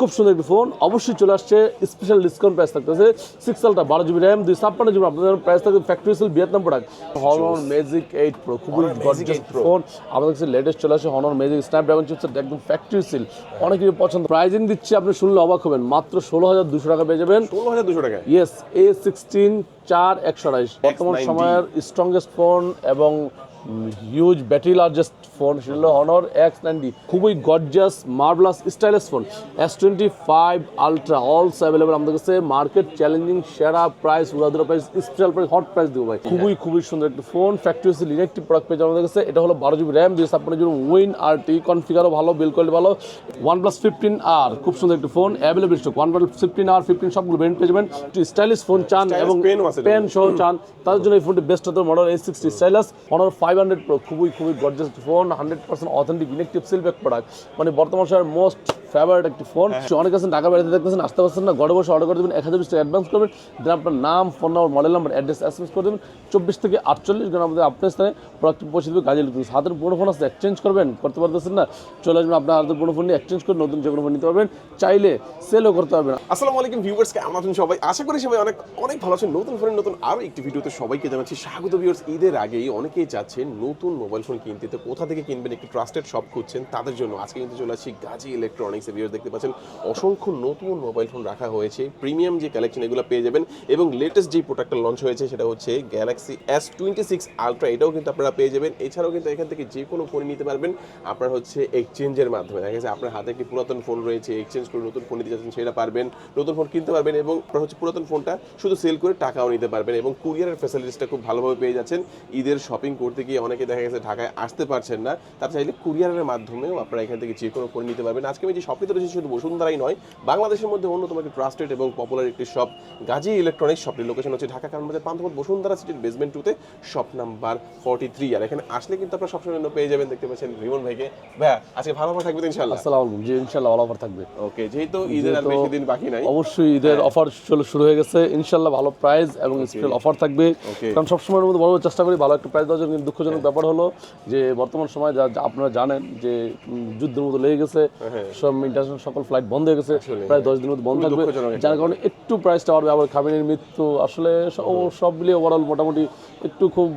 খুব সুন্দর একটি ফোন অবশ্যই চলে আসছে স্পেশাল ডিসকাউন্ট প্রাইস থাকতেছে 6 আলট্রা 12 GB RAM 256 GB আপনাদের প্রাইস থাকবে factory sale Vietnam product Honor Magic 8 Pro খুবই গর্জিয়াস ফোন আমাদের কাছে লেটেস্ট চলে আসে Honor Magic Snapdragon চিপসেট একদম ফ্যাক্টরি সেল অনেকেরই পছন্দ প্রাইজিং দিচ্ছি আপনি শুনলে অবাক হবেন মাত্র 16200 টাকা পেয়ে যাবেন 16200 টাকা ইয়েস A16 4128 বর্তমান সময়ের স্ট্রংগেস্ট ফোন এবং হিউজ ব্যাটারি লার্জেস্ট ফোন সেটা হলো Honor X90 খুবই gorgeous marvellous stylish phone S25 ultra also available আমাদের কাছে মার্কেট চ্যালেঞ্জিং সেরা প্রাইস উড়াধুরা price special price hot price দেবো ভাই খুবই সুন্দর একটা phone factory seal electric product পেয়ে আমাদের কাছে এটা হলো 12 GB RAM 256 GB win RT কনফিগারও ভালো বিল কোয়ালিটি ভালো OnePlus 15R খুব সুন্দর একটা phone available stock OnePlus 15R 15 সবগুলো ব্র্যান্ড পেয়ে যাবেন স্টাইলিশ ফোন চান এবং পেন সহ চান তাদের জন্য এই ফোনটি বেস্ট হতে model A60 stylus Honor 500 Pro খুবই gorgeous phone 100% authentic electric seal pack product মানে বর্তমান সময়ের মোস্ট ফেভারিট একটি ফোন অনেক আছেন ঢাকা বাড়িতে দেখতেছেন আসতে পারছেন না ঘরে বসে অর্ডার করে দেবেন 1020 টাকা অ্যাডভান্স করবেন দেন আপনার নাম phone number model number address SMS করে দেবেন 24 থেকে 48 ঘন্টার মধ্যে আপনার স্থানে প্রোডাক্ট পৌঁছে দেবে গাজী ইলেকট্রনিক্স হাতের পুরো ফোন আছে এক্সচেঞ্জ করবেন করতে পারতেছেন না চলে আসবেন আপনার হাতের পুরো ফোন নিয়ে এক্সচেঞ্জ করে নতুন যে কোনো ফোন নিতে পারবেন চাইলে সেলও করতে পারবেন আসসালামু আলাইকুম ভিউয়ার্স কেমন আছেন সবাই আশা করি সবাই অনেক ভালো আছেন নতুন ফোনের নতুন আরো একটি ভিডিওতে সবাইকে জানাচ্ছি স্বাগত ভিউয়ার্স ঈদের আগেই অনেকেই চাচ্ছেন নতুন মোবাইল ফোন কিনতে তো কোথা থেকে কিনবেন একটি ট্রাস্টেড শপ খুঁজছেন তাদের জন্য আজকে কিন্তু চলে আসছি গাজী ইলেকট্রনিক্স এর ভিউয়ার্স দেখতে পাচ্ছেন অসংখ্য নতুন মোবাইল ফোন রাখা হয়েছে প্রিমিয়াম যে কালেকশন এগুলো পেয়ে যাবেন এবং লেটেস্ট যে প্রোডাক্টটা লঞ্চ হয়েছে সেটা হচ্ছে গ্যালাক্সি S26 আলট্রা এটাও কিন্তু আপনারা পেয়ে যাবেন এছাড়াও কিন্তু এখান থেকে যে কোনো ফোন নিতে পারবেন আপনার হচ্ছে এক্সচেঞ্জের মাধ্যমে দেখা গেছে আপনার হাতে একটি পুরাতন ফোন রয়েছে এক্সচেঞ্জ করে নতুন ফোন নিতে যাচ্ছেন সেটা পারবেন নতুন ফোন কিনতে পারবেন এবং আপনার হচ্ছে পুরাতন ফোনটা শুধু সেল করে টাকাও নিতে পারবেন এবং কুরিয়ারের ফ্যাসিলিটিসটা খুব ভালোভাবে পেয়ে যাচ্ছেন ঈদের শপিং করতে গিয়ে অনেকে দেখা গেছে ঢাকায় আসতে পারছেন না তার চাইলে কুরিয়ারের মাধ্যমেও আপনারা এখান থেকে যে কোনো ফোন নিতে পারবেন আজকে আমি যে শপিতে রয়েছে শুধু বসুন্ধরাই নয় বাংলাদেশের মধ্যে অন্যতম একটি ট্রাস্টেড এবং পপুলার একটি শপ গাজী ইলেকট্রনিক্স শপটির লোকেশন হচ্ছে ঢাকা কারমাবাজার পান্থপথ বসুন্ধরা সিটির বেসমেন্ট 2 তে শপ নাম্বার 43 আর এখানে আসলে কিন্তু আপনারা সবসময় পেয়ে যাবেন দেখতে পাচ্ছেন রিমন ভাইকে ভাইয়া আজকে ভালো অফার থাকবে তো ইনশাআল্লাহ আসসালামু আলাইকুম জি ইনশাআল্লাহ ভালো অফার থাকবে ওকে যেহেতু ঈদের আর বেশি দিন বাকি নাই অবশ্যই ঈদের অফার শুরু হয়ে গেছে ইনশাআল্লাহ ভালো প্রাইস এবং স্পেশাল অফার থাকবে কারণ সব সময়ের মধ্যে বড় চেষ্টা করি ভালো একটা প্রাইস দেওয়ার জন্য কিন্তু দুঃখজনক ব্যাপার হলো যে বর্তমান সময় যা আপনারা জানেন যে যুদ্ধের মতো লেগে গেছে সব ইন্টারন্যাশনাল সকল ফ্লাইট বন্ধ হয়ে গেছে প্রায় 10 দিনের মধ্যে বন্ধ থাকবে যার কারণে একটু প্রাইসটা বাড়বে আবার খামিনের মৃত্যু আসলে সব মিলিয়ে ওভারঅল মোটামুটি একটু খুব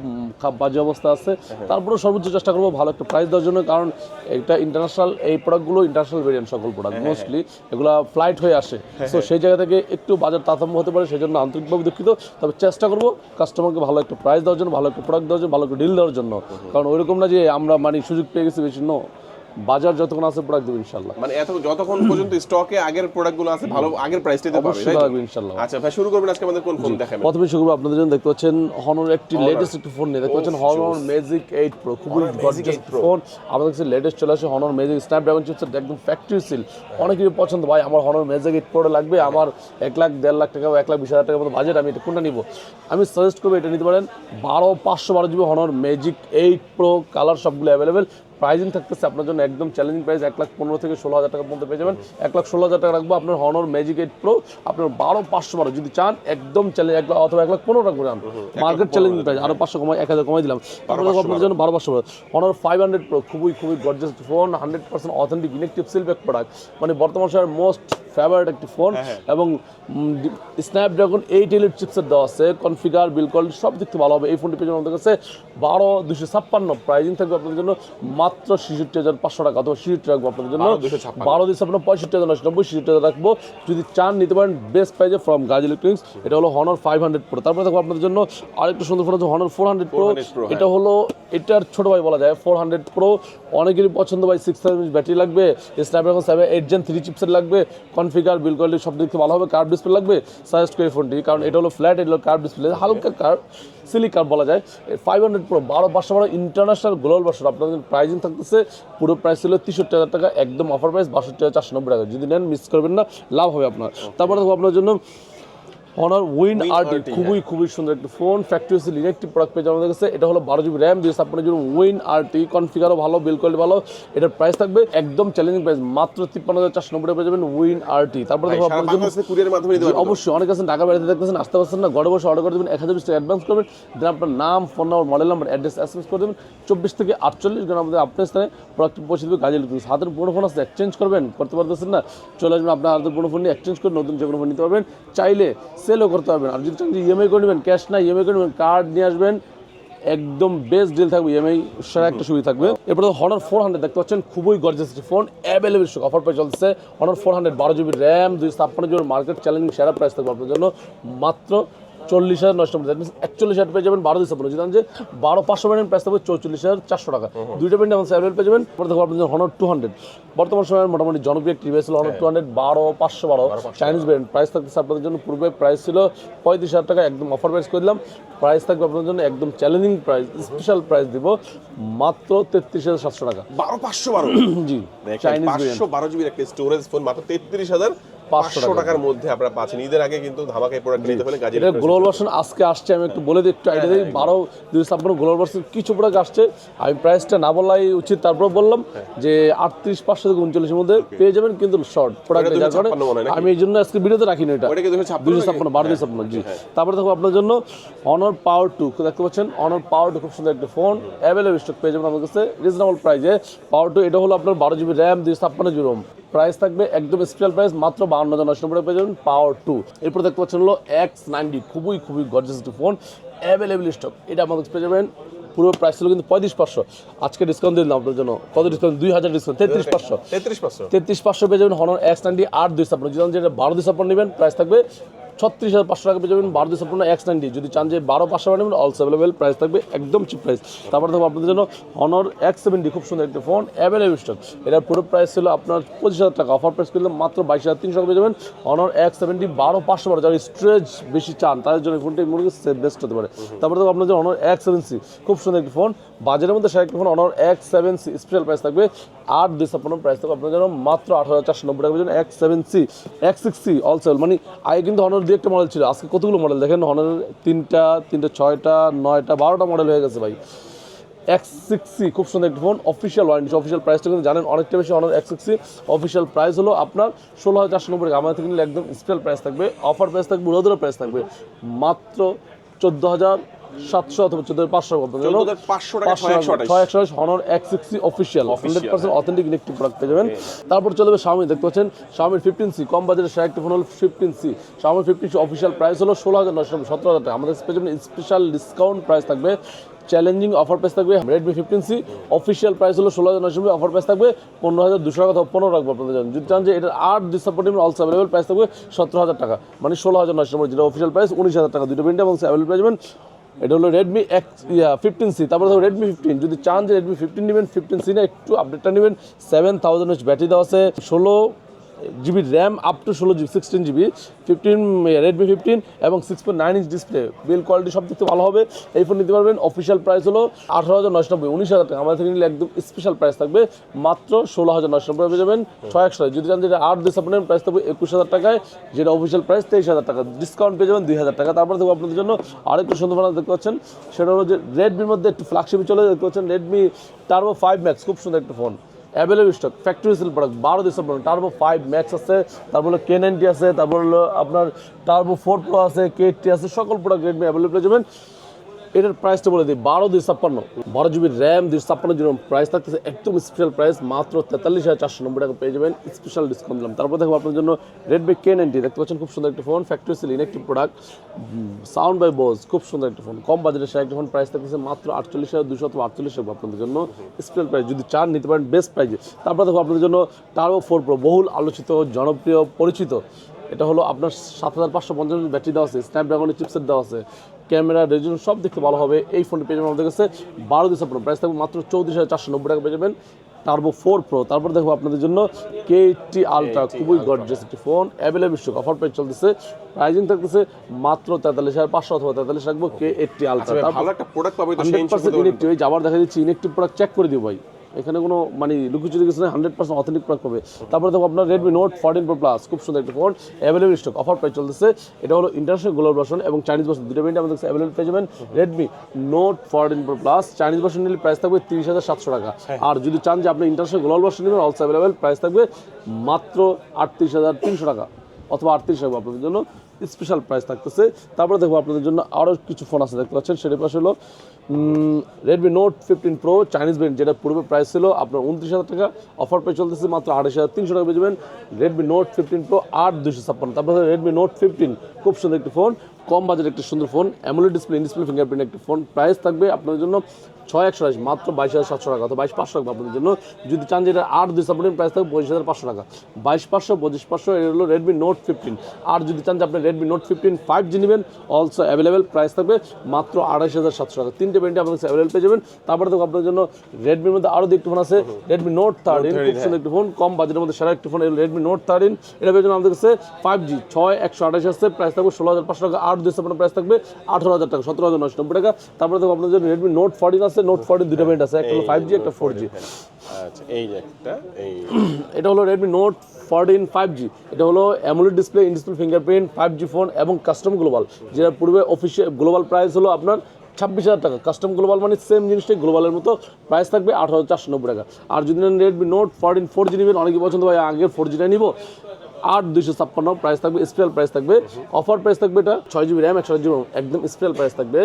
বাজে অবস্থা আছে তারপরে সর্বোচ্চ চেষ্টা করবো ভালো একটা প্রাইস দেওয়ার জন্য কারণ এটা ইন্টারন্যাশনাল এই প্রোডাক্টগুলো ইন্টারন্যাশনাল ভেরিয়েন্ট সকল প্রোডাক্ট মোস্টলি এগুলো ফ্লাইট হয়ে আসে তো সেই জায়গা থেকে একটু বাজার তারতম্য হতে পারে সেই জন্য আন্তরিকভাবে দুঃখিত তবে চেষ্টা করবো কাস্টমারকে ভালো একটা প্রাইস দেওয়ার জন্য ভালো একটা প্রোডাক্ট দেওয়ার জন্য ভালো একটা ডিল দেওয়ার জন্য কারণ ওইরকম না যে আমরা মানে সুযোগ পেয়ে গেছি বেশি বাজার যতক্ষণ আছে প্রোডাক্ট দেব ইনশাআল্লাহ মানে যতক্ষণ পর্যন্ত স্টকে আগের প্রোডাক্টগুলো আছে ভালো আগের প্রাইসটাতে পাবে তাই ইনশাআল্লাহ আচ্ছা ভাই শুরু করবেন আজকে আমাদের কোন ফোন দেখাবেন প্রথমে শুরু করব আপনাদের জন্য দেখতে পাচ্ছেন Honor একটি লেটেস্ট একটি ফোন নিয়ে দেখতে পাচ্ছেন Honor Magic 8 Pro খুবই গর্জিয়াস ফোন আমাদের কাছে লেটেস্ট চলে আসে Honor Magic Snapdragon চিপসেট একদম ফ্যাক্টরি সিল অনেকেরই পছন্দ ভাই আমার Honor Magic 8 Pro লাগবে আমার 1 লাখ 1.5 লাখ টাকা বা 1,20,000 টাকার মতো বাজেট আমি এটা কোনটা নিব আমি সাজেস্ট করব এটা নিতে পারেন 512 GB Honor Magic 8 Pro colour সবগুলো अवेलेबल প্রাইজিং থাকতেছে আপনার জন্য একদম চ্যালেঞ্জিং প্রাইস 1,15,000 থেকে 16,000 টাকার মধ্যে পেয়ে যাবেন 1,16,000 টাকা রাখবো আপনার Honor Magic 8 Pro আপনার 12,512 যদি চান একদম চ্যালেঞ্জ 1 লাখ অথবা 1,15,000 টাকা করে আনবো মার্কেট চ্যালেঞ্জিং প্রাইস আরো 500 কমাই 1,000 কমাই দিলাম তারপরে আপনার জন্য 12,512 Honor 500 Pro খুবই gorgeous phone 100% authentic electric seal pack product মানে বর্তমান সময়ের মোস্ট ফেভারিট একটি ফোন এবং স্ন্যাপড্রাগন 8 এলিট চিপসেট দেওয়া আছে কনফিগার বিল কোয়ালিটি সব দিক থেকে ভালো হবে এই ফোনটি পেয়ে আমাদের কাছে 12,256 প্রাইজিং থাকবে আপনাদের জন্য মাত্র 66,500 টাকা অথবা 66 রাখবো আপনাদের জন্য 12,256 65,990 66,000 রাখবো যদি চান নিতে পারেন বেস্ট প্রাইজে ফ্রম গাজী ইলেকট্রনিক্স এটা হলো Honor 500 Pro তারপরে দেখো আপনাদের জন্য আরেকটু সুন্দর ফোন আছে Honor 400 Pro এটা হলো এটার ছোট ভাই বলা যায় 400 Pro অনেকেরই পছন্দ ভাই 6000 ব্যাটারি লাগবে স্ন্যাপড্রাগন 8 Gen 3 চিপসেট লাগবে কনফিগার বিল কোয়ালিটি সব দিক থেকে ভালো হবে কার্ভ ডিসপ্লে লাগবে সাজেস্ট করি ফোনটি কারণ এটা হলো ফ্ল্যাট এটা হলো কার্ভ ডিসপ্লে হালকা কার্ভ সিলিকার বলা যায় 500 Pro 12,512 ইন্টারন্যাশনাল গ্লোবাল ভার্সন আপনাদের প্রাইজিং থাকতেছে পুরো প্রাইস ছিল 63,000 টাকা একদম অফার প্রাইস 62,490 টাকা যদি নেন মিস করবেন না লাভ হবে আপনার তারপরে দেখো আপনার জন্য Honor Win RT RT, খুবই সুন্দর একটা phone, factory seal electric product পেয়ে আমাদের কাছে। এটা হলো 12 GB RAM 256 GB Win RT, কনফিগারও ভালো, বিল কোয়ালিটি ভালো। এটার প্রাইস থাকবে একদম চ্যালেঞ্জিং প্রাইস, মাত্র 53,490 পেয়ে যাবেন Win RT। তারপরে দেখো সারা আপনার জন্য বাংলাদেশে কুরিয়ারের মাধ্যমে নিতে পারবেন। অবশ্যই অনেক আছেন ঢাকা বাড়িতে দেখতেছেন, আসতে পারছেন না, ঘরে বসে অর্ডার করে দেবেন, 1020 টাকা অ্যাডভান্স করবেন, দেন আপনার নাম, phone number, model number, address SMS করে দেবেন। 24 থেকে 48 ঘন্টার মধ্যে আপনার স্থানে প্রোডাক্ট পৌঁছে দেবে গাজী ইলেকট্রনিক্স। হাতের পুরোনো ফোন আছে, এক্সচেঞ্জ করবেন, করতে পারতেছেন না, চলে আসবেন আপনার হাতের পুরোনো ফোন নিয়ে এক্সচেঞ্জ করে নতুন যে কোনো ফোন নিতে পারবেন, চাইলে সেলও করতে পারবেন। আর যদি চান যে ইএমআই করে নেবেন, ক্যাশ না ইএমআই করে নেবেন, কার্ড নিয়ে আসবেন, একদম বেস্ট ডিল থাকবে, ইএমআই সারা একটা সুবিধা থাকবে। এরপরে Honor 400 দেখতে পাচ্ছেন, খুবই গর্জিয়াস একটি phone, available stock, offer price চলছে। Honor 400 12 GB RAM 256 GB, market challenging সেরা প্রাইস থাকবে আপনার জন্য মাত্র 40,990, দ্যাট মিনস 41,000 পেয়ে যাবেন 12,256। যদি যে 12,500 ব্যান্ডের প্রাইস থাকবে 44,400 টাকা। দুইটা ব্যান্ড আমাদের অ্যাভেলেবল পেয়ে যাবেন। পরে দেখো আপনাদের Honor 200 বর্তমান সময়ের মোটামুটি জনপ্রিয় একটি ডিভাইস হলো Honor 200 12,512 চাইনিজ ব্র্যান্ড। প্রাইস থাকতেছে আপনাদের জন্য, পূর্বে প্রাইস ছিল 35,000 টাকা, একদম অফার প্রাইস করে দিলাম। প্রাইস থাকবে আপনাদের জন্য একদম চ্যালেঞ্জিং প্রাইস, স্পেশাল প্রাইস দিব মাত্র 33,700 টাকা। 12,512 জি, চাইনিজ চাইনিজ 512 জিবির একটা স্টোরেজ ফোন মাত্র 33,500 টাকার মধ্যে আপনারা পাচ্ছেন। ঈদের আগে কিন্তু ধামাকায় প্রোডাক্ট নিতে পারেন গাজী এটা ইলেকট্রনিক্স। গ্লোবাল ভার্সন আজকে আসছে, আমি একটু বলে দিই, একটু আইডিয়া দিই। 12,256 গ্লোবাল ভার্সন কিছু প্রোডাক্ট আসছে, আমি প্রাইসটা না বলাই উচিত, তারপর বললাম যে 38,500 থেকে 39-এর মধ্যে পেয়ে যাবেন, কিন্তু শর্ট প্রোডাক্ট যার কারণে আমি এই জন্য আজকে ভিডিওতে রাখিনি এটা। ওটা কি 256 12,256 জি। তারপরে দেখো আপনার জন্য Honor Power 2 দেখতে পাচ্ছেন, Honor Power 2 খুব সুন্দর একটা ফোন, অ্যাভেলেবল স্টক পেয়ে যাবেন আমার কাছে রিজনেবল প্রাইসে। Power 2 এটা হলো আপনার 12 GB RAM 256 GB ROM, price থাকবে একদম স্পেশাল প্রাইস মাত্র 52,990 পেয়ে যাবেন Power 2। এরপর দেখতে পাচ্ছেন হলো X90, খুবই গর্জিয়াস একটা ফোন, অ্যাভেলেবল স্টক, এটা আমাদের কাছে পেয়ে যাবেন। পুরো প্রাইস ছিল কিন্তু 35,500, আজকে ডিসকাউন্ট দিলাম আপনার জন্য। কত ডিসকাউন্ট? 2,000 ডিসকাউন্ট, 33,500 33,500 পেয়ে যাবেন Honor X90 8,256। যদি যে 12,256 নেবেন, প্রাইস থাকবে 36,500 টাকা পেয়ে যাবেন 12,256 X90। যদি চান যে 12,500 নেবেন, অলসো অ্যাভেলেবেল, প্রাইস থাকবে একদম চিপ প্রাইস। তারপর দেখো আপনাদের জন্য Honor X70, খুব সুন্দর একটা ফোন, অ্যাভেলেবেল স্টক, এটার পুরো প্রাইস ছিল আপনার 25,000 টাকা, অফার প্রাইস করলাম মাত্র 22,300 টাকা পেয়ে যাবেন Honor X70 12,512। যারা স্টোরেজ বেশি চান তাদের জন্য ফোনটি মনে করি বেস্ট হতে পারে। তারপর দেখো আপনাদের Honor X7C, খুব সুন্দর একটা ফোন, বাজারের মধ্যে সেরা একটা phone Honor X7C, special price থাকবে 8,256, প্রাইস থাকবে আপনার জন্য মাত্র 8,490 টাকা পেয়ে যাবেন X7C। X6C অলসো, মানে আগে কিন্তু Honor দিয়ে একটা মডেল ছিল, আজকে কতগুলো মডেল দেখেন, Honor 3টা 6টা 9টা 12টা মডেল হয়ে গেছে ভাই। X6C খুব সুন্দর একটা ফোন, অফিসিয়াল ওয়ারেন্টি, অফিসিয়াল প্রাইসটা কিন্তু জানেন অনেকটা বেশি। Honor X6C অফিসিয়াল প্রাইস হলো আপনার 16,490 টাকা, আমাদের থেকে নিলে একদম স্পেশাল প্রাইস থাকবে, অফার প্রাইস থাকবে, উড়াদুরা প্রাইস থাকবে মাত্র 14,700 অথবা 14,500 Honor X6C official 100% authentic electric product পেয়ে যাবেন। তারপর চলবে Xiaomi, দেখতে পাচ্ছেন Xiaomi 15C, কম বাজেটের সেরা একটা ফোন হলো 15C। Xiaomi 15C official price হলো 16,990, 17,000 টাকা, আমাদের পেয়ে যাবেন স্পেশাল ডিসকাউন্ট প্রাইস থাকবে, চ্যালেঞ্জিং অফার প্রাইস থাকবে। Redmi 15C অফিসিয়াল প্রাইস হলো 16,990, অফার প্রাইস থাকবে 15,200 টাকা অথবা 15 রাখবো আপনাদের জন্য। যদি চান যে এটার 8 অলসো অ্যাভেলেবল, প্রাইস থাকবে 17,000 টাকা, মানে 16,990, যেটা অফিসিয়াল প্রাইস 19,000 টাকা, দুটো প্রিন্ট এবং অ্যাভেলেবল পেয়ে যাবেন। এটা হলো Redmi 15C। তারপরে দেখো Redmi 15, যদি চান যে Redmi 15 নেবেন, 15C না একটু আপডেটটা নেবেন, 7,000 mAh ব্যাটারি দেওয়া আছে, 16 GB RAM up to 16 GB 16 GB 15 Redmi 15 এবং 6.9 ইঞ্চ ডিসপ্লে, বিল কোয়ালিটি সব দিক থেকে ভালো হবে, এই ফোন নিতে পারবেন। অফিসিয়াল প্রাইস হলো 18,990, 19,000 টাকা, আমাদের থেকে নিলে একদম স্পেশাল প্রাইস থাকবে মাত্র 16,990 পেয়ে যাবেন 6 যদি চান যেটা 8 প্রাইস থাকবে 21,000 টাকায়, যেটা অফিসিয়াল প্রাইস 23,000 টাকা, ডিসকাউন্ট পেয়ে যাবেন 2,000 টাকা। তারপরে দেখবো আপনাদের জন্য আরেকটু সুন্দর ফোন দেখতে পাচ্ছেন, সেটা হলো যে রেডমির মধ্যে একটু ফ্ল্যাগশিপ চলে দেখতে পাচ্ছেন Redmi Turbo 5 Max, খুব সুন্দর একটা phone, available stock, factory seal product, 12,256 Turbo 5 Max আছে, তারপর হলো K90 আছে, তারপর হলো আপনার Turbo 4 Pro আছে, K80 আছে, সকল প্রোডাক্ট Redmi অ্যাভেলেবল পেয়ে যাবেন। এটার প্রাইসটা বলে দিই 12,256, 12 জিবি র্যাম 256 জিবি, প্রাইস থাকতেছে একদম স্পেশাল প্রাইস মাত্র 43,490 টাকা পেয়ে যাবেন, স্পেশাল ডিসকাউন্ট দিলাম। তারপর দেখো আপনার জন্য Redmi K90, দেখতে পাচ্ছেন খুব সুন্দর একটা phone, factory seal electric product, sound by Bose, খুব সুন্দর একটা ফোন, কম বাজেটের সেরা একটা ফোন, প্রাইস থাকতেছে মাত্র 48,200 অথবা 48,000 আপনাদের জন্য স্পেশাল প্রাইস, যদি চান নিতে পারেন বেস্ট প্রাইসে। তারপর দেখো আপনাদের জন্য Turbo 4 Pro, বহুল আলোচিত, জনপ্রিয়, পরিচিত, এটা হলো আপনার 7,550 ব্যাটারি দেওয়া আছে, স্ন্যাপড্রাগনের চিপসেট দেওয়া আছে, ক্যামেরা রেজুলেশন সব দেখতে ভালো হবে। এই ফোনটি পেয়ে যাবেন আমাদের কাছে 12,256, প্রাইস থাকবে মাত্র 34,490 টাকা পেয়ে যাবেন Turbo 4 Pro। তারপর দেখো আপনাদের জন্য K80 Ultra, খুবই গর্জিয়াস একটি phone, available stock, offer price চলতেছে, প্রাইজিং থাকতেছে মাত্র 43,500 অথবা 43 রাখবো K80 Ultra। ভালো একটা প্রোডাক্ট পাবে তো সেই 100% ইনেকটিভ, এই যাবার দেখা দিচ্ছি ইনেকটিভ প্রোডাক্ট চেক করে দিও ভাই, এখানে কোনো মানে লুকুচুরি কিছু নেই, 100% অথেন্টিক প্রোডাক্ট পাবে। তারপরে দেখো আপনার Redmi Note 14 Pro Plus, খুব সুন্দর একটা phone, available stock, offer price চলতেছে। এটা হলো ইন্টারন্যাশনাল গ্লোবাল ভার্সন এবং চাইনিজ ভার্সন, দুটো ভেরিয়েন্ট আমাদের কাছে অ্যাভেলেবল পেয়ে যাবেন। Redmi Note 14 Pro Plus Chinese version নিলে প্রাইস থাকবে 30,700 টাকা, আর যদি চান যে আপনি ইন্টারন্যাশনাল গ্লোবাল ভার্সন নেবেন অলসো অ্যাভেলেবল, প্রাইস থাকবে মাত্র 38,300 টাকা অথবা 38 টাকা আপনাদের জন্য স্পেশাল প্রাইস থাকতেছে। তারপরে দেখবো আপনাদের জন্য আরও কিছু ফোন আছে, দেখতে পাচ্ছেন সেটা পাশে হলো Redmi Note 15 Pro Chinese brand, যেটা পূর্বে প্রাইস ছিল আপনার 29,000 টাকা, অফার প্রাইস চলতেছে মাত্র 28,300 টাকা পেয়ে যাবেন। Redmi Note 15 Pro 8,256। তারপরে Redmi Note 15, খুব সুন্দর একটি ফোন, কম বাজেট একটি সুন্দর phone, AMOLED display, display fingerprint একটি ফোন, প্রাইস থাকবে আপনাদের জন্য 6,128, মাত্র 22,700 টাকা অথবা 22,500 টাকা আপনাদের জন্য। যদি চান যে এটা 8,256, প্রাইস থাকবে 25,500 টাকা, 22,500, 25,500, এটা হলো Redmi Note 15। আর যদি চান যে আপনি Redmi Note 15 5G নেবেন অলসো অ্যাভেলেবেল, প্রাইস থাকবে মাত্র 28,700 টাকা। তিনটে ব্র্যান্ডে আপনাদের অ্যাভেলেবেল পেয়ে যাবেন। তারপরে দেখো আপনাদের জন্য রেডমির মধ্যে আরও একটি ফোন আছে, Redmi Note 13, খুব সুন্দর একটি ফোন, কম বাজেটের মধ্যে সেরা একটি ফোন, Redmi Note 13। এটা পেয়ে যাবেন আমাদের কাছে 5G, 6,128 আসছে, প্রাইস থাকবে 16,500 টাকা, 8,256 প্রাইস থাকবে 18,000 টাকা, 17,990 টাকা। তারপরে দেখো আপনাদের জন্য Redmi Note 14 আছে, Note 14 দুটো ব্র্যান্ড আছে, একটা হলো 5G, একটা 4G। আচ্ছা, এই যে একটা এটা হলো Redmi Note 14 5G, এটা হলো AMOLED display, in display fingerprint, 5G phone এবং কাস্টম গ্লোবাল, যেটা পূর্বে অফিসিয়াল গ্লোবাল প্রাইস হলো আপনার 26,000 টাকা, কাস্টম গ্লোবাল মানে সেম জিনিসটাই গ্লোবালের মতো, প্রাইস থাকবে 8,490 টাকা। আর যদি নেন Redmi Note 14 4G নেবেন, অনেকে পছন্দ হয় আগের 4Gটা নিব, 8,256 প্রাইস থাকবে, স্পেশাল প্রাইস থাকবে, অফার প্রাইস থাকবে, এটা 6GB র্যাম 128GB একদম স্পেশাল প্রাইস থাকবে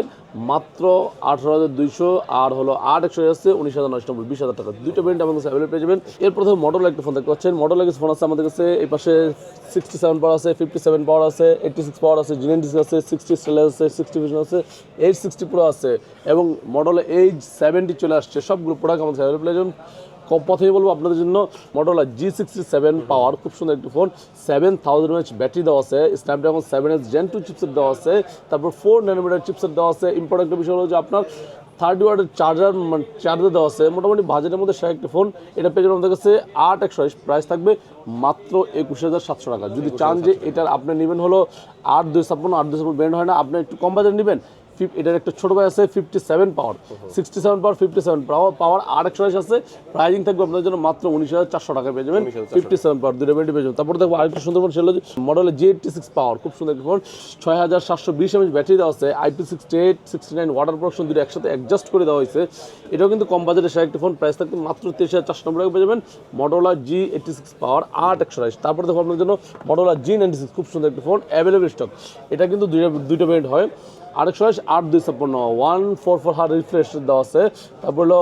মাত্র 18,200, আর হলো 8,100 আসছে 19,990, 20,000 টাকা। দুটো ব্র্যান্ড আমাদের কাছে অ্যাভেলেবল পেয়ে যাবেন। এর প্রথমে মডেল একটা ফোন দেখতে পাচ্ছেন, মডেল কিছু ফোন আছে আমাদের কাছে, এই পাশে 67 পাওয়ার আছে, 57 পাওয়ার আছে, 86 পাওয়ার আছে, G90 আছে, 60 স্টাইল আছে, 60 ভিশন আছে, 860 Pro আছে এবং মডেলে H70 চলে আসছে, সবগুলো প্রোডাক্ট আমাদের অ্যাভেলেবল পেয়ে যাবেন। প্রথমেই বলবো আপনাদের জন্য মটোরোলা G67 পাওয়ার, খুব সুন্দর একটি ফোন, 7000 mAh ব্যাটারি দেওয়া আছে, স্ন্যাপড্রাগন 7S Gen 2 চিপসেট দেওয়া আছে, তারপর 4 ন্যানোমিটার চিপসেট দেওয়া আছে। ইম্পর্টেন্ট বিষয় হলো যে আপনার 30 ওয়াটের চার্জার দেওয়া আছে, মোটামুটি বাজেটের মধ্যে সেরা একটি ফোন। এটা পেয়ে যাবেন আমাদের কাছে 8,128, প্রাইস থাকবে মাত্র 21,700 টাকা। যদি চান যে এটার আপনি নেবেন হলো 8,256 ব্র্যান্ড হয় না, আপনি একটু কম বাজেট নেবেন, এটার একটা ছোট ভাই আছে 57 পাওয়ার, 67 পাওয়ার, 57 পাওয়ার, 8,128 আছে, প্রাইজিং থাকবে আপনাদের জন্য মাত্র 19,400 টাকা পেয়ে যাবেন, 57 পাওয়ার দুটো ব্র্যান্ডে পেয়ে যাবেন। তারপর দেখবো আরেকটা সুন্দর ফোন, সেটা মডেলে G86 পাওয়ার, খুব সুন্দর একটা ফোন, 6,720 mAh ব্যাটারি দেওয়া আছে, IP68 69 ওয়াটার প্রোটেকশন দুটো একসাথে অ্যাডজাস্ট করে দেওয়া হয়েছে। এটাও কিন্তু কম বাজেটে সেরা একটা ফোন, প্রাইস থাকবে মাত্র 23,490 টাকা পেয়ে যাবেন, মডেলা G86 পাওয়ার 8,128। তারপর দেখো আপনাদের জন্য মডেলা G96, খুব সুন্দর একটা ফোন, অ্যাভেলেবল স্টক। এটা কিন্তু দুইটা ব্র্যান্ড হয়, 8,128, 8,256, 144 হার্জ রিফ্রেশ দেওয়া আছে। তারপর হলো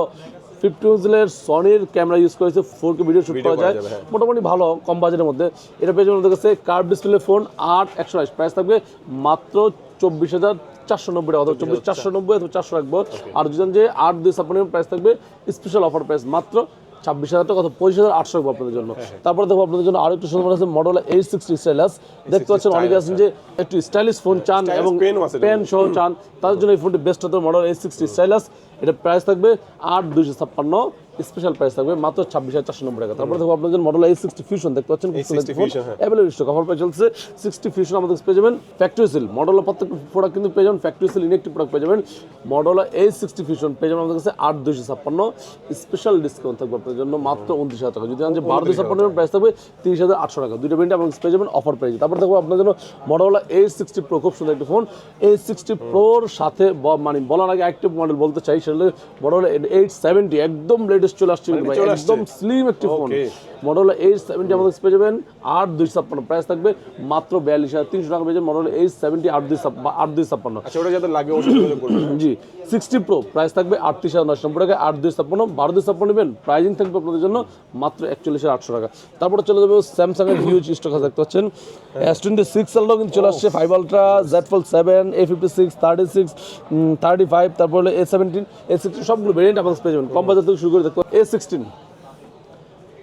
50 মেগাপিক্সেলের সনির ক্যামেরা ইউজ করেছে, 4K ভিডিও শুট করা যায়, মোটামুটি ভালো কম বাজেটের মধ্যে। এটা পেয়ে যাবেন কাছে কার্ভ ডিসপ্লে ফোন 8,128, প্রাইস থাকবে মাত্র 24,490 টাকা, অথবা 24,490 অথবা 400 রাখবো। আর যদি যে 8,256 প্রাইস থাকবে স্পেশাল অফার প্রাইস মাত্র 26,000 টাকা অথবা 25,800 টাকা আপনাদের জন্য। তারপরে দেখো আপনাদের জন্য আরো একটু সুন্দর আছে, মডেলা H60 স্টাইলাস, দেখতে পাচ্ছেন অনেকে আছেন যে একটু স্টাইলিশ ফোন চান এবং পেন সহ চান, তাদের জন্য এই ফোনটি বেস্ট হতো, মডেল H60 স্টাইলাস। এটা প্রাইস থাকবে 8,256, স্পেশাল প্রাইস থাকবে মাত্র 26,490 টাকা। তারপরে দেখো আপনাদের মডেল A60 ফিউশন, দেখতে পাচ্ছেন অ্যাভেলেবল স্টক, অফার প্রাইস চলছে। 60 ফিউশন আমাদের পেয়ে যাবেন ফ্যাক্টরি সেল, মডেলের প্রত্যেকটা প্রোডাক্ট কিন্তু পেয়ে যাবেন ফ্যাক্টরি সেল ইনেকটিভ প্রোডাক্ট পেয়ে যাবেন। মডেলা A60 ফিউশন পেয়ে যাবেন আমাদের কাছে 8,256, স্পেশাল ডিসকাউন্ট থাকবে আপনাদের জন্য মাত্র 29,000 টাকা। যদি যে 12,256 প্রাইস থাকবে 30,800 টাকা, দুটো ব্র্যান্ডে আমাদের পেয়ে যাবেন অফার প্রাইস। তারপর দেখো আপনাদের জন্য মডেলা A60 Pro, খুব সুন্দর একটা ফোন, A60 Proর সাথে মানে বলার আগে অ্যাক্টিভ মডেল বলতে চাই, সেটা মডেলা 870, একদম লেটেস্ট চলে আসছে, একদম স্লিম একটি ফোন। মডেলা H70 আমাদের পেয়ে যাবেন 8,256, প্রাইস থাকবে মাত্র 42,300 টাকা পেয়ে যাবেন। মডেলা H70 8,256। আচ্ছা, ওটা যাদের লাগে অবশ্যই যোগাযোগ করবেন। জি, 60 Pro প্রাইস থাকবে 38,990 টাকা, 8,256, 12,256 নেবেন, প্রাইজিং থাকবে আপনাদের জন্য মাত্র 41,800 টাকা। তারপরে চলে যাবে স্যামসাং এর হিউজ স্টক আছে, দেখতে পাচ্ছেন S26 আলটাও কিন্তু চলে আসছে, 5 আলট্রা, Z Fold 7, A56, 36, 35, তারপরে A17, A16, সবগুলো ভেরিয়েন্ট আপনাদের পেয়ে যাবেন। কম বাজার থেকে শুরু করে দেখতে A16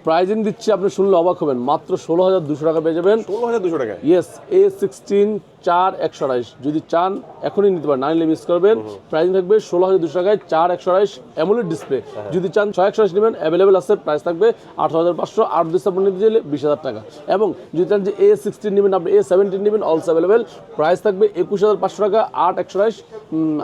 প্রাইজিং দিচ্ছি, আপনি শুনলে অবাক হবেন, মাত্র 16,200 টাকা পেয়ে যাবেন। 16,200 টাকা? ইয়েস, A16 4,128, যদি চান এখনই নিতে পারেন, না নিলে মিস করবেন। প্রাইজিং থাকবে 16,200 টাকায়, 4,128 অ্যামোলেড ডিসপ্লে। যদি চান 6,128 নেবেন, অ্যাভেলেবেল আছে, প্রাইস থাকবে 8,500, 8,256 নিতে চাইলে 20,000 টাকা। এবং যদি চান যে A16 নেবেন, আপনি A17 নেবেন, অলসো অ্যাভেলেবেল, প্রাইস থাকবে 21,500 টাকা, 8,128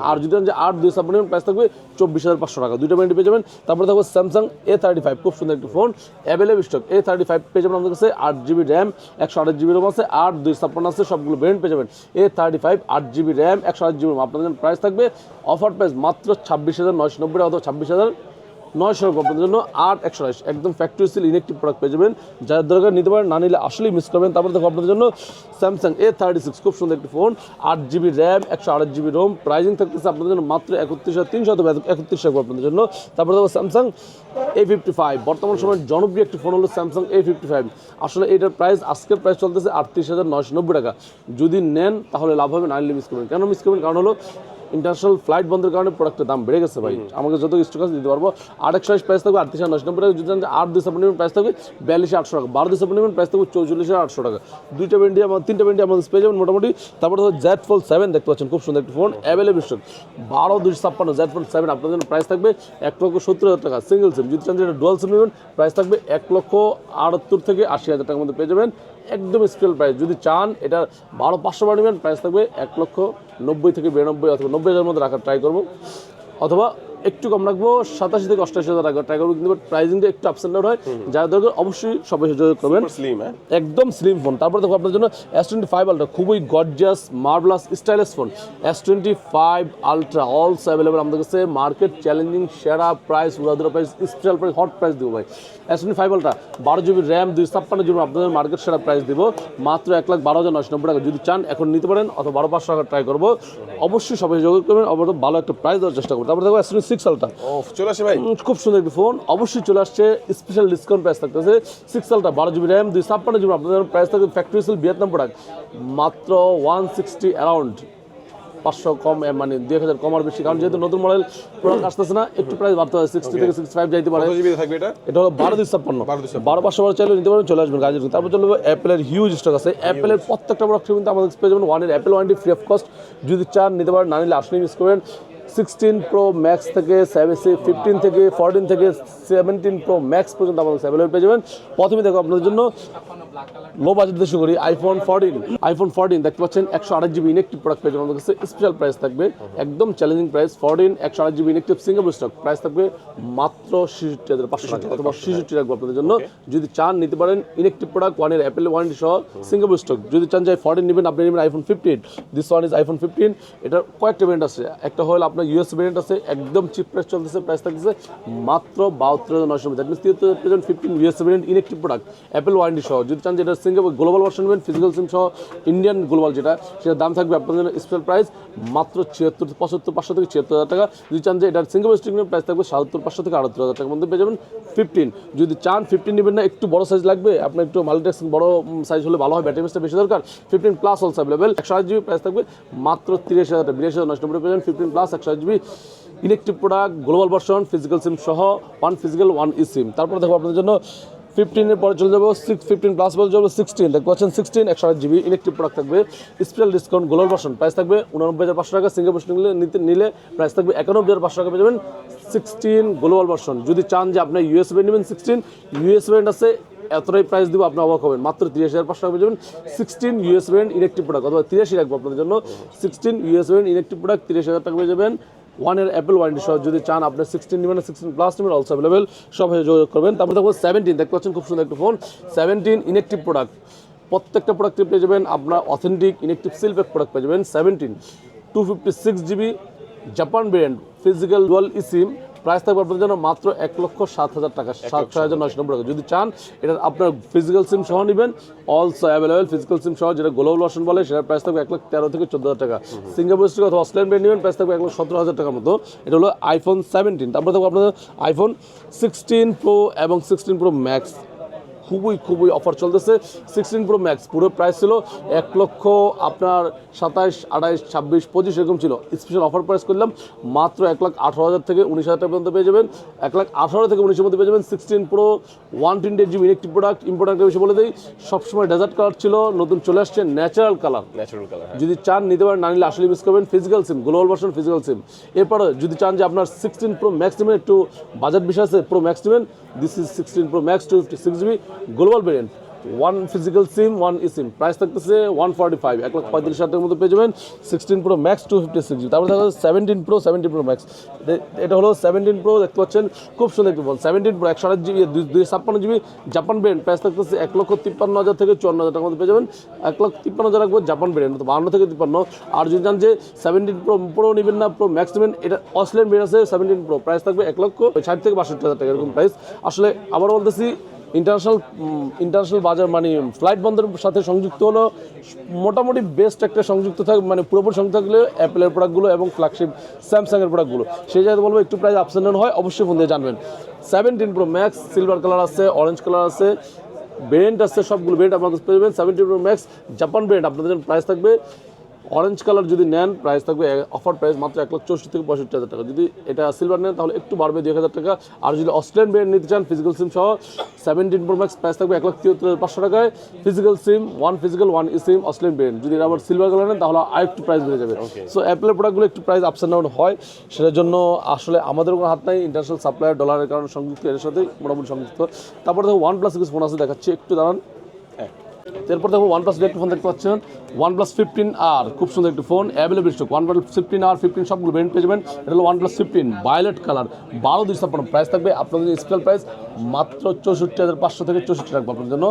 আর যদি যে 8/256 প্রাইস থাকবে 24,500 টাকা, দুইটা ভ্যারিয়েন্ট পেয়ে যাবেন। তারপরে থাকবে স্যামসাং A35, খুব সুন্দর একটি ফোন, অ্যাভেলেবল স্টক। A35 পেয়ে যাবেন আমাদের কাছে, 8GB র্যাম, 128GB রোম আছে, 8/256 আছে, সবগুলো ভ্যারিয়েন্ট পেয়ে যাবেন। A35 8GB RAM, 128GB Rome, আপনাদের জন্য প্রাইস থাকবে অফার প্রাইস মাত্র 26,990 টাকা অথবা 26,900 আপনাদের জন্য। 8/128 একদম ফ্যাক্টরি সিল ইনেকটিভ প্রোডাক্ট পেয়ে যাবেন, যার দরকার নিতে পারেন, না নিলে আসলেই মিস করবেন। তারপরে দেখো আপনাদের জন্য স্যামসাং A36, খুব সুন্দর একটি phone, 8GB RAM, 128GB Rome, pricing থাকতেছে আপনাদের জন্য মাত্র 31,300 অথবা 31 টাকা আপনাদের জন্য। তারপরে দেখো স্যামসাং A55, বর্তমান সময়ের জনপ্রিয় একটি ফোন হলো স্যামসাং A55। আসলে এটার প্রাইস আজকের প্রাইস চলতেছে 38,990 টাকা। যদি নেন তাহলে লাভ হবে, না নিলে মিস করবেন। কেন মিস করবেন? কারণ হলো ইন্টারন্যাশনাল ফ্লাইট বন্ধের কারণে প্রোডাক্টের দাম বেড়ে গেছে ভাই, আমাকে যত স্টক আছে দিতে পারবো। 8/128 প্রাইস থাকবে 38,990 টাকা, যদি 8/256 প্রাইস থাকবে 42,800 টাকা, 12/256 প্রাইস থাকবে 44,800 টাকা। তিনটা ভ্যারিয়েন্ট আমাদের পেয়ে যাবেন মোটামুটি। তারপরে ধরো Z Fold 7 দেখতে পাচ্ছেন, খুব সুন্দর একটি phone, available stock, 12/256 Z Fold 7 আপনাদের জন্য প্রাইস থাকবে 1,70,000 টাকা, সিঙ্গেল সিম। যদি চান যে এটা ডুয়াল সিম নেবেন প্রাইস থাকবে 1,78,000 থেকে 80,000 টাকার মধ্যে পেয়ে যাবেন, একদম স্কেল প্রাইস। যদি চান এটা 12,500 নেবেন প্রাইস থাকবে 1,90,000 থেকে 92,000 অথবা 90,000 মধ্যে রাখার ট্রাই করবো, অথবা একটু কম রাখবো 87,000 থেকে 88,000 টাকা ট্রাই করবো, কিন্তু প্রাইসিংটা একটু আপস এন্ড ডাউন হয়। যার দরকার অবশ্যই সবাই যোগাযোগ করবেন, স্লিম, একদম স্লিম ফোন। তারপর দেখো আপনার জন্য S25 আলট্রা, খুবই gorgeous marvellous stylish phone, S25 ultra also available আমাদের কাছে, মার্কেট চ্যালেঞ্জিং সেরা প্রাইস, উড়াধুরা price, special price, hot price দিব ভাই। S25 ultra 12GB RAM, 256GB আপনাদের মার্কেট সেরা প্রাইস দিব মাত্র 1,12,990 টাকা। যদি চান এখন নিতে পারেন অথবা 12,500 টাকা ট্রাই করবো, অবশ্যই সবাই যোগাযোগ করবেন, অবশ্যই ভালো একটা প্রাইস দেওয়ার চেষ্টা করবো। তারপর দেখো S26 আলট্রা, চলে আসে ভাই, খুব সুন্দর একটি ফোন, অবশ্যই চলে আসছে, স্পেশাল ডিসকাউন্ট প্রাইস থাকতেছে। 6 আলট্রা 12GB র্যাম, 256GB আপনাদের প্রাইস থাকবে ফ্যাক্টরি সেল ভিয়েতনাম প্রোডাক্ট মাত্র 160, অ্যারাউন্ড 500 কম, মানে 2,000 কম আর বেশি, কারণ যেহেতু নতুন মডেল প্রোডাক্ট আসতেছে না, একটু প্রাইস বাড়তে হয়, 60 থেকে 65 যাইতে পারে। থাকবে এটা হলো 12,256, 12,500 চাইলে নিতে পারেন, চলে আসবেন গাজী। তারপর চলে যাবো অ্যাপেলের হিউজ স্টক আছে, অ্যাপেলের প্রত্যেকটা প্রোডাক্ট কিন্তু আমাদের পেয়ে যাবেন 1 এর Apple warranty free of cost. যদি চান নিতে পারেন, না নিলে আসলেই মিস করবেন। 16 Pro Max থেকে 15 থেকে 14 থেকে 17 Pro Max পর্যন্ত আমাদের অ্যাভেলেবল পেয়ে যাবেন। প্রথমে দেখো আপনাদের জন্য লো বাজেট দিয়ে শুরু করি, iPhone 14 দেখতে পাচ্ছেন 128GB ইনেকটিভ প্রোডাক্ট পেয়ে যাবেন আমাদের কাছে, স্পেশাল প্রাইস থাকবে, একদম challenging price. 14 128GB inactive single stock, price থাকবে মাত্র 66,500 টাকা অথবা 66 রাখবো আপনাদের জন্য। যদি চান নিতে পারেন ইনেকটিভ প্রোডাক্ট, 1 এর অ্যাপেল ওয়ারেন্টি সহ সিঙ্গেল স্টক। যদি চান যে 14 নেবেন, আপনি নেবেন iPhone 15, this one is iPhone 15। এটার কয়েকটা ভ্যারিয়েন্ট আছে, একটা হলো আপনার US ভ্যারিয়েন্ট আছে, একদম চিপ প্রাইস চলতেছে, প্রাইস থাকতেছে মাত্র 72,990, that means 73,015 US variant inactive product Apple warranty সহ। যদি চান যেটা সিঙ্গেল গ্লোবাল ভার্সন নেবেন, ফিজিক্যাল সিম সহ ইন্ডিয়ান গ্লোবাল যেটা, সেটার দাম থাকবে আপনাদের স্পেশাল প্রাইস মাত্র 75,500 থেকে 76,000 টাকা। যদি চান যে এটার সিঙ্গেল স্টিক নেবেন, প্রাইস থাকবে 77,500 থেকে 78,000 টাকার মধ্যে পেয়ে যাবেন। 15 যদি চান 15 নেবেন না, একটু বড় সাইজ লাগবে আপনার, একটু মাল্টিটাস্কিং বড় সাইজ হলে ভালো হয়, ব্যাটারি বেসটা বেশি দরকার, 15 plus also available, 128GB price থাকবে মাত্র 83,000 টাকা, 82,990 পেয়ে যাবেন। 15 plus 128GB electric product, global version, physical সিম সহ, 1 ফিজিক্যাল 1 ই সিম। তারপর দেখো আপনাদের জন্য 15 এর পরে চলে যাবো 15 প্লাস বলে যাবো 16, দেখতে পাচ্ছেন 16 128GB ইলেকট্রিক প্রোডাক্ট থাকবে, special discount, global version, price থাকবে 89,500 টাকা, সিঙ্গেল ভার্সন নিলে প্রাইস থাকবে 91,500 টাকা পেয়ে যাবেন। 16 গ্লোবাল ভার্সন, যদি চান যে আপনি US ভ্যারিয়েন্ট নেবেন, 16 US ভ্যারিয়েন্ট আছে, এতটাই প্রাইস দিব আপনি অবাক হবেন, মাত্র 83,500 টাকা পেয়ে যাবেন। 16 US ভ্যারিয়েন্ট ইলেকট্রিক প্রোডাক্ট, অথবা 83 রাখবো আপনাদের জন্য। 16 US ভ্যারিয়েন্ট ইলেকট্রিক প্রোডাক্ট 83,000 টাকা পেয়ে যাবেন, 1 এর অ্যাপেল ওয়ারেন্টি সহ। যদি চান আপনি 16 নেবেন, 16 প্লাস নেবেন, অলসো অ্যাভেলেবল, সব যোগাযোগ করবেন। তারপর দেখো 17 দেখতে পাচ্ছেন, খুব সুন্দর একটা ফোন, 17 ইনেকটিভ প্রোডাক্ট, প্রত্যেকটা প্রোডাক্টে পেয়ে যাবেন আপনার অথেন্টিক ইনেকটিভ সিলপ্যাক প্রোডাক্ট পেয়ে যাবেন। 17 256GB Japan variant physical dual e sim, price থাকবে আপনাদের জন্য মাত্র 1,07,000 টাকা, 7,990 টাকা। যদি চান এটা আপনার ফিজিক্যাল সিম সহ নেবেন, অলসো অ্যাভেলেবল, ফিজিক্যাল সিম সহ যেটা গ্লোবাল ভার্সন বলে, সেটার প্রাইস থাকবে 1,13,000 থেকে 14,000 টাকা। সিঙ্গাপুর স্টিক অথবা অস্ট্রেলিয়ান ব্র্যান্ড নেবেন, প্রাইস থাকবে 1,17,000 টাকার মতো। এটা হলো iPhone 17। তারপরে থাকবে আপনাদের iPhone 16 Pro এবং 16 Pro Max, খুবই অফার চলতেছে। 16 Pro Max পুরো প্রাইস ছিল 1,27,000 আপনার 27, 28, 25 এরকম ছিল, স্পেশাল অফার প্রাইস করলাম মাত্র 1,18,000 থেকে 19,000 টাকা পর্যন্ত পেয়ে যাবেন, 1,18,000 থেকে 19,000 মধ্যে পেয়ে যাবেন। 16 Pro 128GB electric product, important বিষয় বলে দিই, সবসময় ডেজার্ট কালার ছিল, নতুন চলে আসছে ন্যাচারাল কালার। যদি চান নিতে পারেন, না নিলে আসলে মিস করবেন। ফিজিক্যাল সিম, গ্লোবাল ভার্সন ফিজিক্যাল সিম। এরপরে যদি চান যে আপনার 16 Pro Max নেবেন, একটু বাজেট বিষয় আছে, Pro Max নেবেন, this is 16 Pro Max 256GB global variant, one physical sim one e sim, price থাকতেছে 145, 1,35,000 টাকার মধ্যে পেয়ে যাবেন। 16 প্রো ম্যাক্স 256 জিবি। তারপরে দেখা যাচ্ছে 17 প্রো ম্যাক্স, এটা হলো 17 প্রো, দেখতে পাচ্ছেন খুব সুন্দর একটি phone. 17 pro 128 GB 256 GB Japan brand, price থাকতেছে 1,53,000 থেকে 54,000 টাকার মধ্যে পেয়ে যাবেন। 1,53,000 রাখবো জাপান ব্র্যান্ড, 52 থেকে 53। আর যদি জান যে 17 প্রো নেবেন না প্রো ম্যাক্স নেবেন, এটা অস্ট্রেলিয়ান ব্র্যান্ড আছে 17 প্রো, প্রাইস থাকবে 1,60,000 থেকে 62,000 টাকা এরকম প্রাইস। আসলে আবার বলতেছি ইন্টারন্যাশনাল বাজার মানে ফ্লাইট বন্ধের সাথে সংযুক্ত হলো মোটামুটি বেস্ট একটা সংযুক্ত থাকবে, মানে পুরোপুরি সংযুক্ত থাকলে অ্যাপেলের প্রোডাক্টগুলো এবং ফ্ল্যাগশিপ স্যামসাংয়ের প্রোডাক্টগুলো, সেই জায়গায় বলবো একটু প্রাইস আপস এন্ড ডাউন হয়, অবশ্যই ফোন দিয়ে জানবেন। 17 প্রো ম্যাক্স সিলভার কালার আছে, অরেঞ্জ কালার আছে, ব্র্যান্ড আছে, সবগুলো ব্র্যান্ড আপনাদের পেয়ে যাবেন। 17 প্রো ম্যাক্স জাপান ব্র্যান্ড, আপনাদের প্রাইস থাকবে অরেঞ্জ কালার যদি নেন প্রাইস থাকবে অফার প্রাইস মাত্র 1,64,000 থেকে 65,000 টাকা। যদি এটা সিলভার নেন তাহলে একটু বাড়বে 2,000 টাকা। আর যদি অস্ট্রেলিয়ান ব্র্যান্ড নিতে চান ফিজিক্যাল সিম সহ 17 প্রো ম্যাক্স প্রাইস থাকবে 1,73,500 টাকায়। Physical sim one physical one e sim Australian brand, যদি আবার সিলভার কালার নেন তাহলে আরেকটু প্রাইস বেড়ে যাবে। সো অ্যাপেলের প্রোডাক্টগুলো একটু প্রাইস আপস এন্ড ডাউন হয়, সেটার জন্য আসলে আমাদের কোনো হাত নাই, ইন্টারন্যাশনাল সাপ্লায়ার ডলারের কারণে সংযুক্ত, এর সাথে মোটামুটি সংযুক্ত। তারপরে দেখো OnePlus কিছু ফোন আছে দেখাচ্ছি, একটু দাঁড়ান। এরপর দেখো OnePlus একটি ফোন দেখতে পাচ্ছেন, OnePlus 15R, খুব সুন্দর একটি phone, available stock. OnePlus 15R 15 সবগুলো ব্র্যান্ড পেয়ে যাবেন। এটা হলো OnePlus 15 ভায়োলেট কালার, 12,256 প্রাইস থাকবে আপনাদের স্পেশাল প্রাইস মাত্র 64,500 থেকে 64 টাকা আপনার জন্য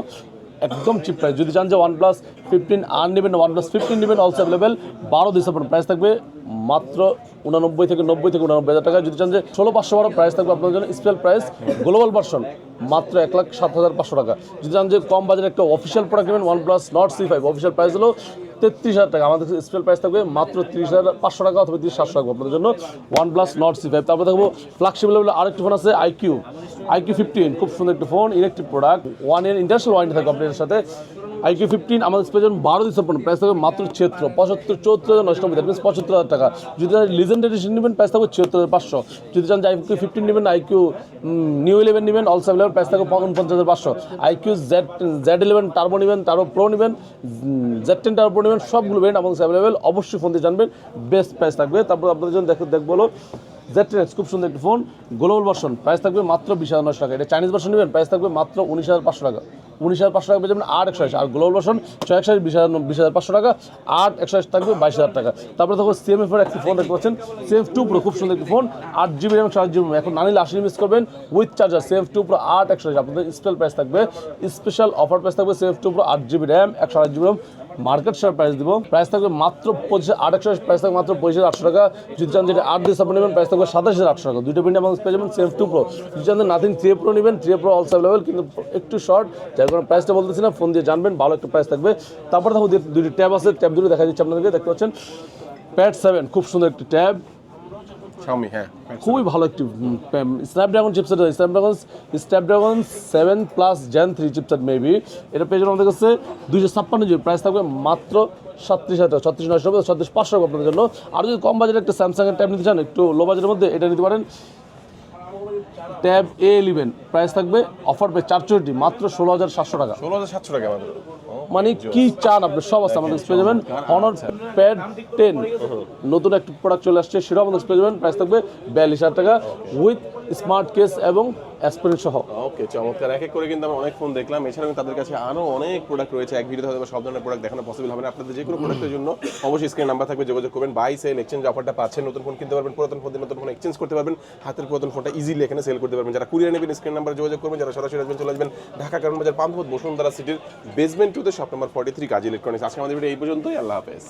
একদম চিপ প্রাইস। যদি চান যে OnePlus 15R নেবেন, OnePlus 15 নেবেন, অলসো অ্যাভেলেবেল 12,256 প্রাইস থাকবে মাত্র 90 থেকে 99,000 টাকা। যদি চান যে 16,512 প্রাইস থাকবে আপনাদের জন্য স্পেশাল প্রাইস গ্লোবাল ভার্সন মাত্র 1,07,500 টাকা। যদি চান যে কম বাজারে একটা অফিসিয়াল প্রোডাক্ট নেবেন OnePlus Nord C5, official price হলো 33,000 টাকা, আমাদের স্পেশাল প্রাইস থাকবে মাত্র 30,500 টাকা অথবা 30,700 টাকা আপনাদের জন্য OnePlus Nord C5। তারপরে দেখবো ফ্ল্যাগশিপ লেভেলে আরেকটি ফোন আছে IQ 15, খুব সুন্দর একটি ফোন, ইলেকট্রিক প্রোডাক্ট, 1 ইয়ার ইন্টারন্যাশনাল ওয়ারেন্টি থাকবে আপনাদের সাথে। IQ 15 আমাদের স্পেশাল 12,256 প্রাইস থাকবে মাত্র 74,990, 75,000 টাকা। যদি লিজেন্ড এডিশন নেবেন প্রাইস থাকবে 74,500। যদি চান যে IQ 15 নেবেন, IQ নিউ 11 নেবেন, অলসো অ্যাভেলেবল প্রাইস থাকবে 49,500। IQ Z11 টার্বো নেবেন, টার্বো প্রো নেবেন, Z10 টার্বো প্রো নেবেন, সবগুলো ব্র্যান্ড আমাদের অ্যাভেলেবেল, অবশ্যই ফোন দিয়ে জানবেন, বেস্ট প্রাইস থাকবে। তারপর আপনাদের জন্য দেখবো হলো Z10X, খুব সুন্দর একটি ফোন, গ্লোবাল ভার্সন, প্রাইস থাকবে মাত্র 20,900 টাকা। এটা চাইনিজ ভার্সন নেবেন প্রাইস থাকবে মাত্র 19,500 টাকা, 19,500 টাকা পেয়ে যাবেন 8/128। আর গ্লোবাল ভার্সন 6/128 20,500 টাকা, 8/128 থাকবে 22,000 টাকা। তারপরে দেখো CMF এর একটি ফোন দেখতে পাচ্ছেন, CMF 2 Pro, খুব সুন্দর একটি ফোন, 8GB RAM 4GB, এখন না নিলে 80 মিস করবেন উইথ চার্জার। CMF 2 Pro 8/128 আপনাদের স্পেশাল প্রাইস থাকবে, স্পেশাল অফার প্রাইস থাকবে CMF 2 Pro 8GB RAM 128GB RAM, market share price দিব, প্রাইস থাকবে মাত্র 8/128, প্রাইস থাকবে মাত্র 25,800 টাকা। যদি চান যেটা 8 সাপোর্ট নেবেন প্রাইস থাকবে 27,800 টাকা। দুইটা প্রিন্ট আমাদের পেয়ে যাবেন CMF 2 Pro। যদি চান নাথিং 3 Pro নেবেন, 3 Pro অলসো অ্যাভেলেবল, কিন্তু একটু শর্ট, যার কারণে প্রাইসটা বলতেছি না, ফোন দিয়ে জানবেন, ভালো একটা প্রাইস থাকবে। তারপর দেখো দুইটি ট্যাব আছে, ট্যাব দুটো দেখা দিচ্ছি আপনাদেরকে, দেখতে পাচ্ছেন Pad 7, খুব সুন্দর একটি ট্যাব, Xiaomi, হ্যাঁ খুবই ভালো একটি Snapdragon chipset, Snapdragon 7 plus Gen 3 chipset maybe. এটা পেয়ে যাবেন আমাদের কাছে 256GB, প্রাইস থাকবে মাত্র 37,000 টাকা, 36,990, 36,500 টাকা আপনাদের জন্য। আর যদি কম বাজেটের একটা স্যামসাংয়ের ট্যাব নিতে চান, একটু লো বাজেটের মধ্যে, এটা নিতে পারেন ট্যাব A11, প্রাইস থাকবে অফার পে 4/64 মাত্র 16,700 টাকা। 16,700 টাকা আমাদের। মানে কি চান আপনি সব আছে আমাদের পেয়ে যাবেন। Honor Pad 10 নতুন একটা প্রোডাক্ট চলে আসছে, সেটাও আমাদের পেয়ে যাবেন, প্রাইস থাকবে 42,000 টাকা উইথ স্মার্ট কেস এবং অ্যাসপিরিন সহ। ওকে, চমৎকার। এক এক করে কিন্তু আমরা অনেক ফোন দেখলাম, এছাড়াও কিন্তু তাদের কাছে আরও অনেক প্রোডাক্ট রয়েছে। এক ভিডিওতে হয়তো সব ধরনের প্রোডাক্ট দেখানো পসিবল হবে না। আপনাদের যে কোনো প্রোডাক্টের জন্য অবশ্যই স্ক্রিন নাম্বার থাকবে, যোগাযোগ করবেন। বাই সেল এক্সচেঞ্জ অফারটা পাচ্ছেন, নতুন ফোন কিনতে পারবেন, পুরাতন ফোন দিয়ে নতুন ফোন এক্সচেঞ্জ করতে পারবেন, হাতের পুরাতন ফোনটা ইজিলি এখানে সেল করতে পারবেন। যারা কুরিয়ার নেবেন স্ক্রিন নাম্বারে যোগাযোগ করবেন, যারা সরাসরি আসবেন চলে আসবেন ঢাকা কারণ বাজার, পান্থপথ বসুন্ধরা সিটির বেসমেন্ট 2-তে, শপ নম্বর 43, কাজী ইলেকট্রনিক্স। আজকে আমাদের ভিডিও এই পর্যন্তই, আল্লাহ হাফেজ।